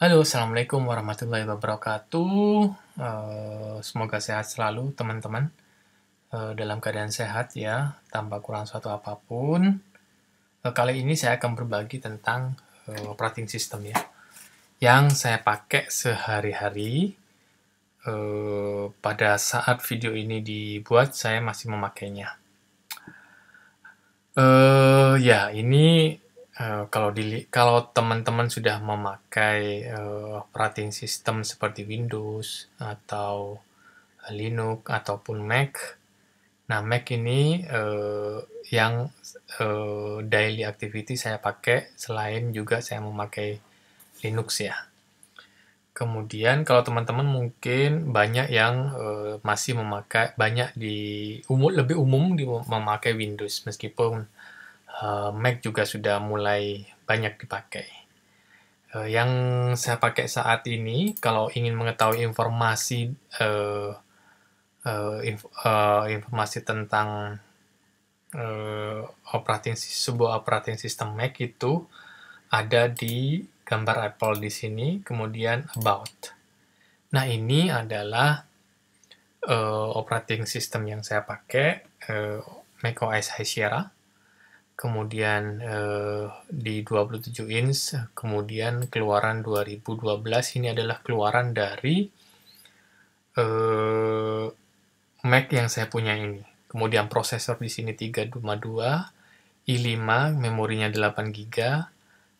Halo, Assalamualaikum warahmatullahi wabarakatuh. Semoga sehat selalu, teman-teman. Dalam keadaan sehat ya, tanpa kurang suatu apapun. Kali ini saya akan berbagi tentang operating system ya, yang saya pakai sehari-hari. Pada saat video ini dibuat, saya masih memakainya. Ya, ini kalau teman-teman sudah memakai operating system seperti Windows atau Linux ataupun Mac. Nah, Mac ini yang daily activity saya pakai selain juga saya memakai Linux ya. Kemudian kalau teman-teman mungkin banyak yang masih memakai lebih umum memakai Windows meskipun Mac juga sudah mulai banyak dipakai. Yang saya pakai saat ini, kalau ingin mengetahui informasi tentang sebuah operating system Mac itu ada di gambar Apple di sini, kemudian About. Nah, ini adalah operating system yang saya pakai, macOS High Sierra. Kemudian di 27 inch, kemudian keluaran 2012, ini adalah keluaran dari Mac yang saya punya ini. Kemudian prosesor di sini 3,2, i5, memorinya 8 GB,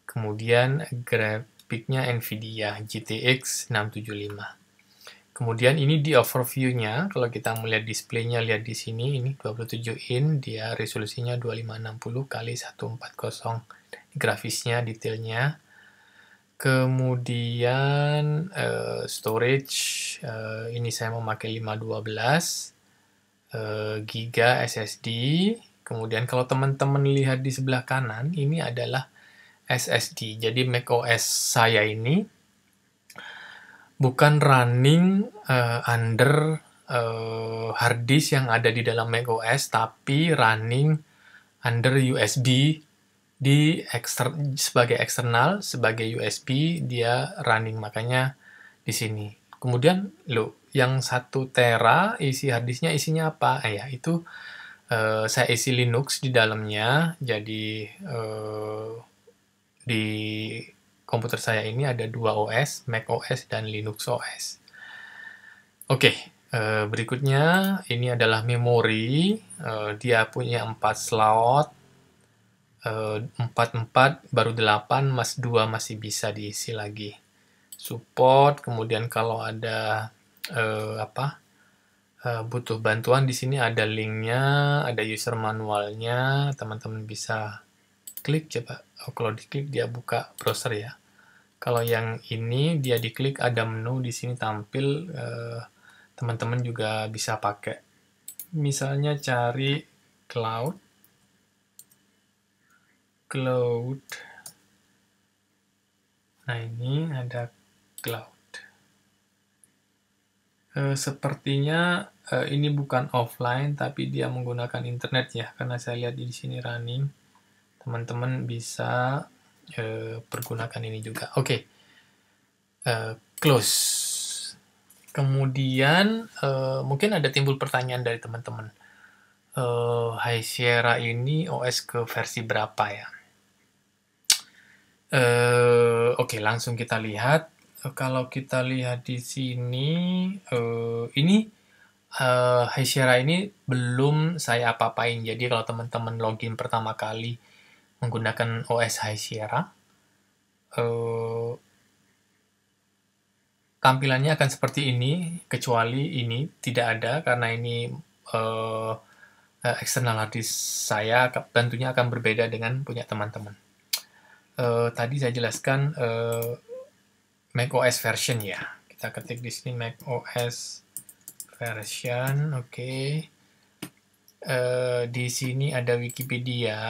kemudian grafiknya Nvidia GTX 675. Kemudian ini di overview-nya, kalau kita melihat displaynya, lihat di sini, ini 27 in, dia resolusinya 2560 kali 140, grafisnya, detailnya. Kemudian storage, ini saya memakai 512 giga SSD. Kemudian kalau teman-teman lihat di sebelah kanan, ini adalah SSD. Jadi macOS saya ini bukan running under hard disk yang ada di dalam macOS, tapi running under USB sebagai eksternal, sebagai USB dia running, makanya di sini. Kemudian yang 1 tera isi hard disknya isinya apa? Ya itu saya isi Linux di dalamnya. Jadi di komputer saya ini ada 2 OS, Mac OS dan Linux OS. Oke, berikutnya ini adalah memori. Dia punya 4 slot. 4 baru 8, mas 2 masih bisa diisi lagi. Support, kemudian kalau ada butuh bantuan di sini ada linknya, ada user manualnya, teman-teman bisa klik coba. Kalau diklik dia buka browser ya. Kalau yang ini dia diklik ada menu di sini tampil, teman-teman juga bisa pakai. Misalnya cari cloud. Nah, ini ada cloud. Sepertinya ini bukan offline, tapi dia menggunakan internet ya, karena saya lihat di sini running. Teman-teman bisa pergunakan ini juga. Oke, close. Kemudian mungkin ada timbul pertanyaan dari teman-teman. High Sierra ini OS ke versi berapa ya? Oke, langsung kita lihat. Kalau kita lihat di sini, ini High Sierra ini belum saya apa-apain. Jadi kalau teman-teman login pertama kali menggunakan OS High Sierra, tampilannya akan seperti ini, kecuali ini tidak ada karena ini eksternal hard disk saya, tentunya akan berbeda dengan punya teman-teman. Tadi saya jelaskan macOS version ya. Kita ketik di sini macOS version, oke. Di sini ada Wikipedia,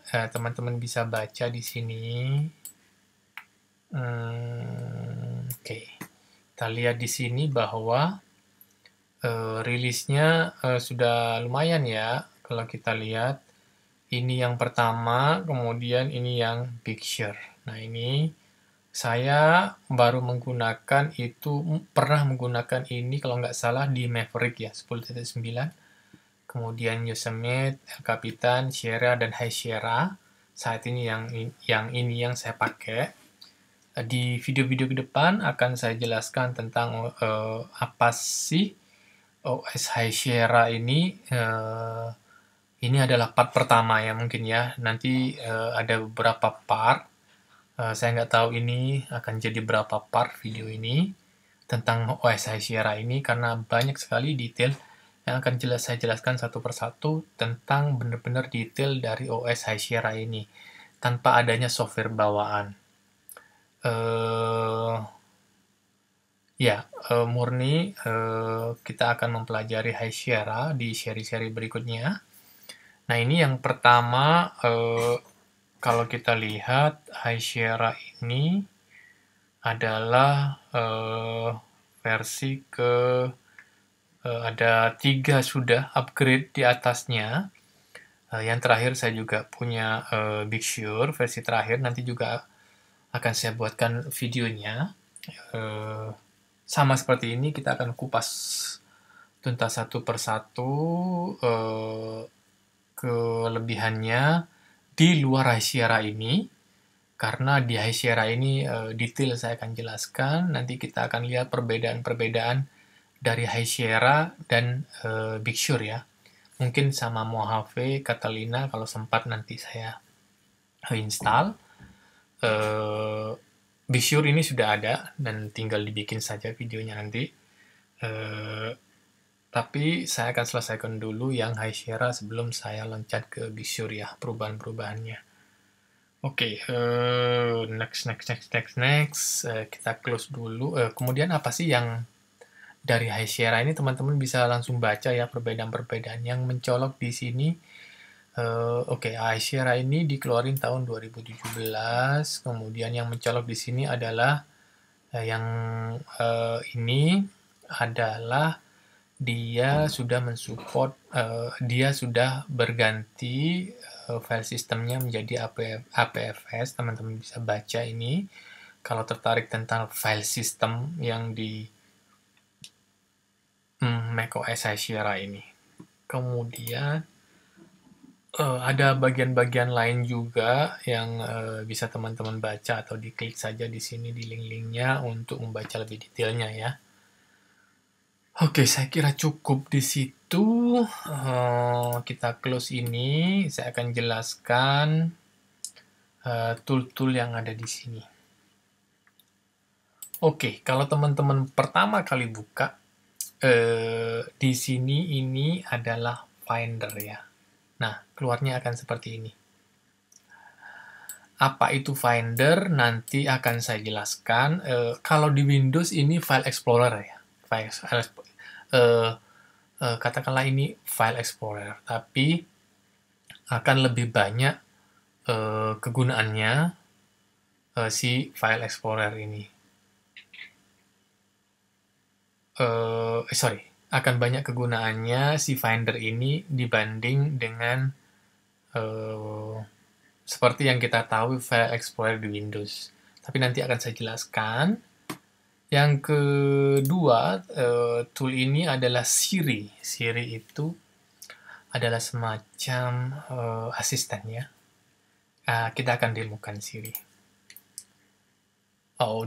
teman-teman bisa baca di sini. Oke. Kita lihat di sini bahwa rilisnya sudah lumayan ya. Kalau kita lihat, ini yang pertama, kemudian ini yang Big Sur. Nah, ini Saya baru pernah menggunakan ini kalau nggak salah di Maverick ya, 10.9. Kemudian Yosemite, El Capitan, Sierra, dan High Sierra. Saat ini yang saya pakai. Di video-video ke depan akan saya jelaskan tentang apa sih OS High Sierra ini. Ini adalah part pertama ya mungkin ya. Nanti ada beberapa part. Saya nggak tahu ini akan jadi berapa part video ini tentang OS High Sierra ini, karena banyak sekali detail yang akan saya jelaskan satu persatu tentang benar-benar detail dari OS High Sierra ini tanpa adanya software bawaan. Murni kita akan mempelajari High Sierra di seri-seri berikutnya. Nah, ini yang pertama, kalau kita lihat High Sierra ini adalah versi ada 3 sudah upgrade di atasnya. Yang terakhir saya juga punya Big Sur versi terakhir, nanti juga akan saya buatkan videonya. Sama seperti ini, kita akan kupas tuntas satu persatu kelebihannya di luar High Sierra ini, karena di High Sierra ini detail saya akan jelaskan. Nanti kita akan lihat perbedaan-perbedaan dari High Sierra dan Big Sur ya. Mungkin sama Mojave, Catalina kalau sempat nanti saya install. Big Sur ini sudah ada dan tinggal dibikin saja videonya nanti. Tapi saya akan selesaikan dulu yang High Sierra sebelum saya loncat ke Big Sur ya, perubahan-perubahannya. Oke, next. Kita close dulu. Kemudian apa sih yang dari High Sierra ini, teman-teman bisa langsung baca ya perbedaan-perbedaan yang mencolok di sini. High Sierra ini dikeluarin tahun 2017. Kemudian yang mencolok di sini adalah ini adalah dia sudah mensupport, dia sudah berganti file sistemnya menjadi APFS. Teman-teman bisa baca ini kalau tertarik tentang file system yang di macOS High Sierra ini. Kemudian ada bagian-bagian lain juga yang bisa teman-teman baca, atau diklik saja di sini di link-linknya untuk membaca lebih detailnya ya. Oke, saya kira cukup di situ. Kita close ini. Saya akan jelaskan tool-tool yang ada di sini. Oke, kalau teman-teman pertama kali buka, di sini ini adalah Finder ya. Nah, keluarnya akan seperti ini. Apa itu Finder? Nanti akan saya jelaskan. Kalau di Windows ini File Explorer ya. Katakanlah ini File Explorer, tapi akan lebih banyak kegunaannya si File Explorer ini. Akan banyak kegunaannya si Finder ini dibanding dengan seperti yang kita tahu File Explorer di Windows. Tapi nanti akan saya jelaskan. Yang kedua, tool ini adalah Siri. Siri itu adalah semacam asisten ya. Kita akan demokan Siri.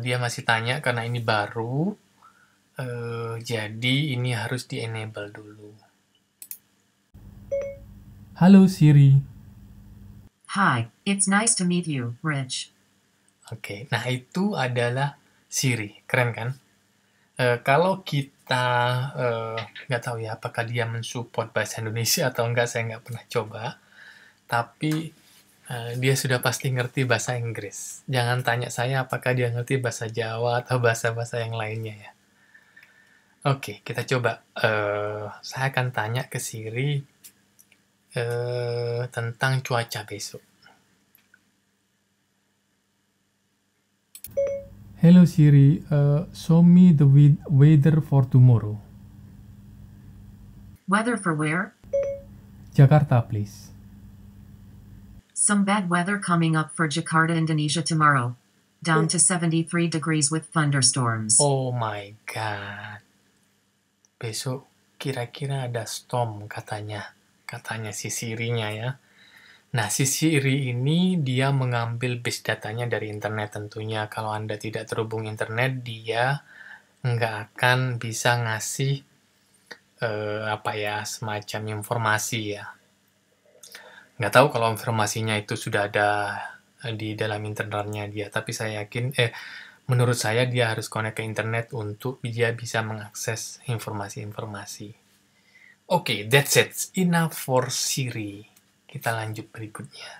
Dia masih tanya karena ini baru. Jadi ini harus di-enable dulu. Halo Siri. Hi, it's nice to meet you, Rich. Oke, nah itu adalah Siri, keren kan? Kalau kita nggak tahu ya apakah dia mensupport bahasa Indonesia atau enggak, saya nggak pernah coba. Tapi dia sudah pasti ngerti bahasa Inggris. Jangan tanya saya apakah dia ngerti bahasa Jawa atau bahasa-bahasa yang lainnya ya. Oke, kita coba. Saya akan tanya ke Siri tentang cuaca besok. Hello Siri, show me the weather for tomorrow. Weather for where? Jakarta, please. Some bad weather coming up for Jakarta, Indonesia tomorrow. Down to 73 degrees with thunderstorms. Oh my god. Besok kira-kira ada storm katanya. Katanya si Siri-nya ya. Nah, si Siri ini dia mengambil base datanya dari internet tentunya. Kalau Anda tidak terhubung internet, dia nggak akan bisa ngasih semacam informasi ya. Nggak tahu kalau informasinya itu sudah ada di dalam internetnya dia, tapi saya yakin, menurut saya dia harus connect ke internet untuk dia bisa mengakses informasi-informasi. Oke, that's it. Enough for Siri. Kita lanjut berikutnya.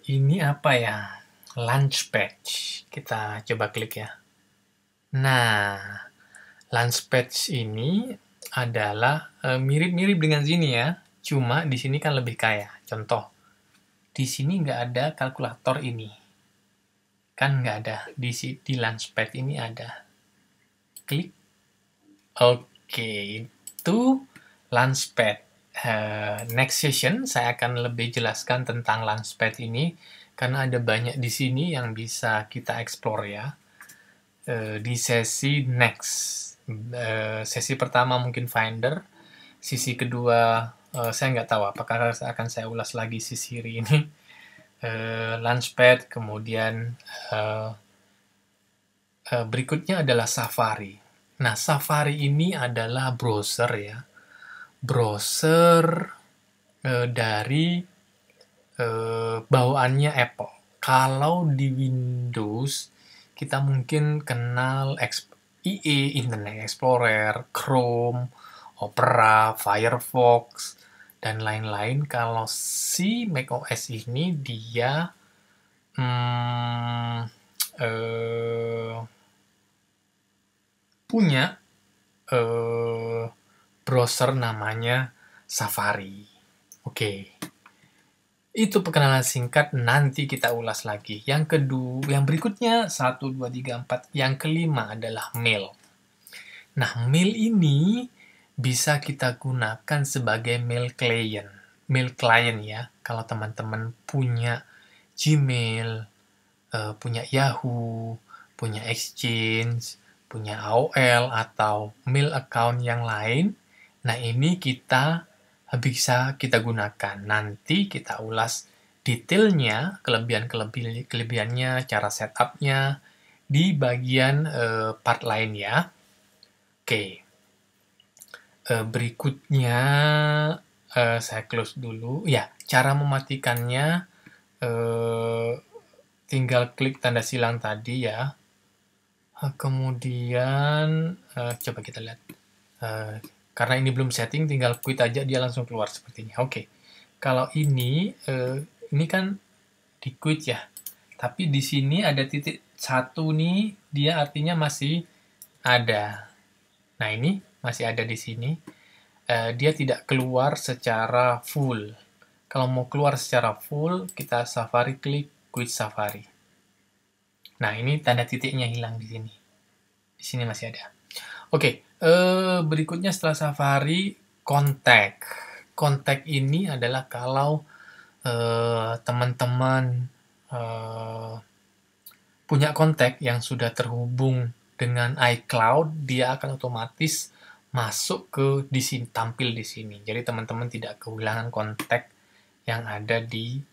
Ini apa ya? Launchpad. Kita coba klik ya. Nah, Launchpad ini adalah mirip-mirip dengan sini ya. Cuma di sini kan lebih kaya. Contoh, di sini nggak ada kalkulator ini. Kan nggak ada. Di Launchpad ini ada. Klik. Oke, itu Launchpad. Next session saya akan lebih jelaskan tentang Launchpad ini karena ada banyak di sini yang bisa kita explore ya. Di sesi next. Sesi pertama mungkin Finder, sesi kedua saya nggak tahu apakah akan saya ulas lagi si Siri ini. Launchpad, kemudian berikutnya adalah Safari. Nah, Safari ini adalah browser ya. Browser dari bawaannya Apple. Kalau di Windows, kita mungkin kenal IE, Internet Explorer, Chrome, Opera, Firefox, dan lain-lain. Kalau si macOS ini dia punya browser namanya Safari. Oke. Itu perkenalan singkat, nanti kita ulas lagi. Yang berikutnya 1, 2, 3, 4. Yang kelima adalah mail. Nah, mail ini bisa kita gunakan sebagai mail client. Mail client ya. Kalau teman-teman punya Gmail, punya Yahoo, punya Exchange, punya AOL, atau mail account yang lain, nah ini bisa kita gunakan. Nanti kita ulas detailnya, kelebihannya, cara setupnya, di bagian part lain ya. Oke. Berikutnya, saya close dulu. Ya, cara mematikannya, tinggal klik tanda silang tadi ya. Kemudian, coba kita lihat. Karena ini belum setting, tinggal quit aja, dia langsung keluar sepertinya. Oke. Kalau ini kan di quit ya. Tapi di sini ada titik 1 nih, dia artinya masih ada. Nah, ini masih ada di sini. Dia tidak keluar secara full. Kalau mau keluar secara full, kita Safari klik quit Safari. Nah, ini tanda titiknya hilang di sini. Di sini masih ada. Oke, berikutnya setelah Safari, kontak. Kontak ini adalah kalau teman-teman punya kontak yang sudah terhubung dengan iCloud, dia akan otomatis masuk di sini, tampil di sini. Jadi teman-teman tidak kehilangan kontak yang ada di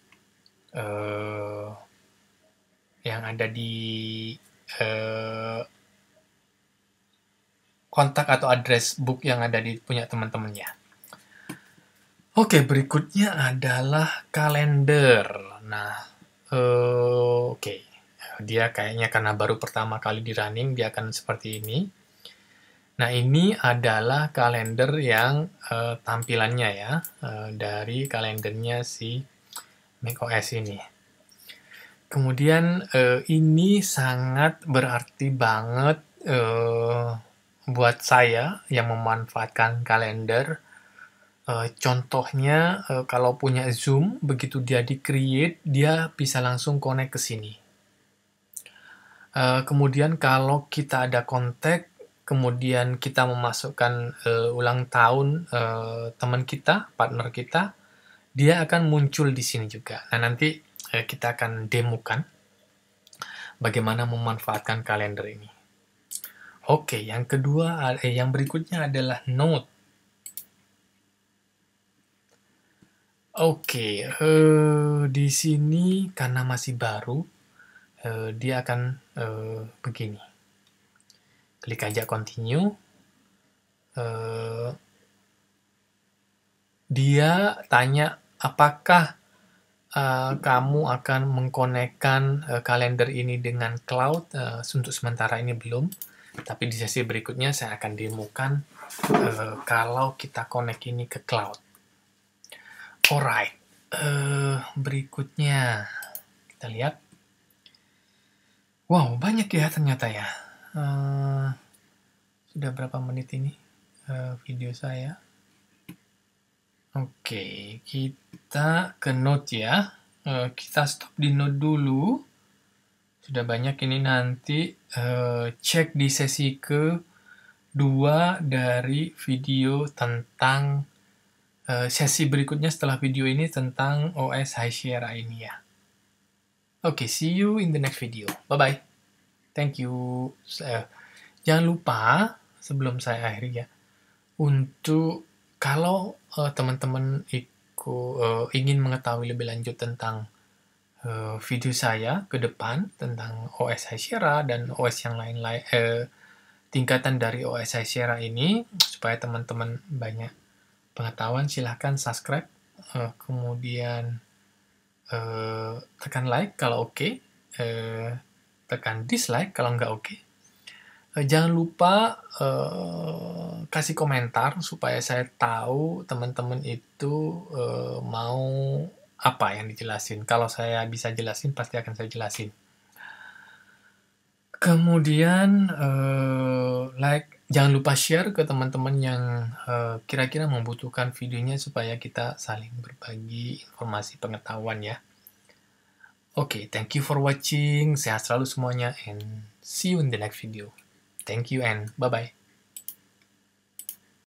kontak atau address book yang ada di punya teman-temannya. Oke, berikutnya adalah kalender. Nah, oke. Dia kayaknya karena baru pertama kali di running, dia akan seperti ini. Nah, ini adalah kalender yang tampilannya ya, dari kalendernya si macOS ini. Kemudian ini sangat berarti banget buat saya yang memanfaatkan kalender. Contohnya kalau punya Zoom, begitu dia di-create, dia bisa langsung connect ke sini. Kemudian kalau kita ada kontak, kemudian kita memasukkan ulang tahun teman kita, partner kita, dia akan muncul di sini juga. Nah, nanti kita akan demokan bagaimana memanfaatkan kalender ini. Oke, yang kedua, yang berikutnya adalah Note. Oke, di sini karena masih baru, dia akan begini. Klik aja continue. Dia tanya apakah kamu akan mengkonekkan kalender ini dengan cloud. Untuk sementara ini belum, tapi di sesi berikutnya saya akan demokan kalau kita connect ini ke cloud. Alright, berikutnya kita lihat. Wow, banyak ya ternyata ya. Sudah berapa menit ini video saya? Oke, kita ke note ya. Kita stop di note dulu. Sudah banyak ini, nanti cek di sesi kedua dari video tentang sesi berikutnya setelah video ini tentang OS High Sierra ini ya. Oke, see you in the next video. Bye-bye. Thank you. Jangan lupa, sebelum saya akhiri ya, untuk kalau teman-teman ingin mengetahui lebih lanjut tentang video saya ke depan tentang OS High Sierra dan OS yang lain-lain, tingkatan dari OS High Sierra ini, supaya teman-teman banyak pengetahuan, silahkan subscribe, kemudian tekan like kalau oke, tekan dislike kalau nggak oke. Jangan lupa kasih komentar supaya saya tahu teman-teman itu mau apa yang dijelasin. Kalau saya bisa jelasin, pasti akan saya jelasin. Kemudian jangan lupa share ke teman-teman yang kira-kira membutuhkan videonya supaya kita saling berbagi informasi pengetahuan ya. Oke, thank you for watching. Sehat selalu semuanya and see you in the next video. Thank you and bye-bye.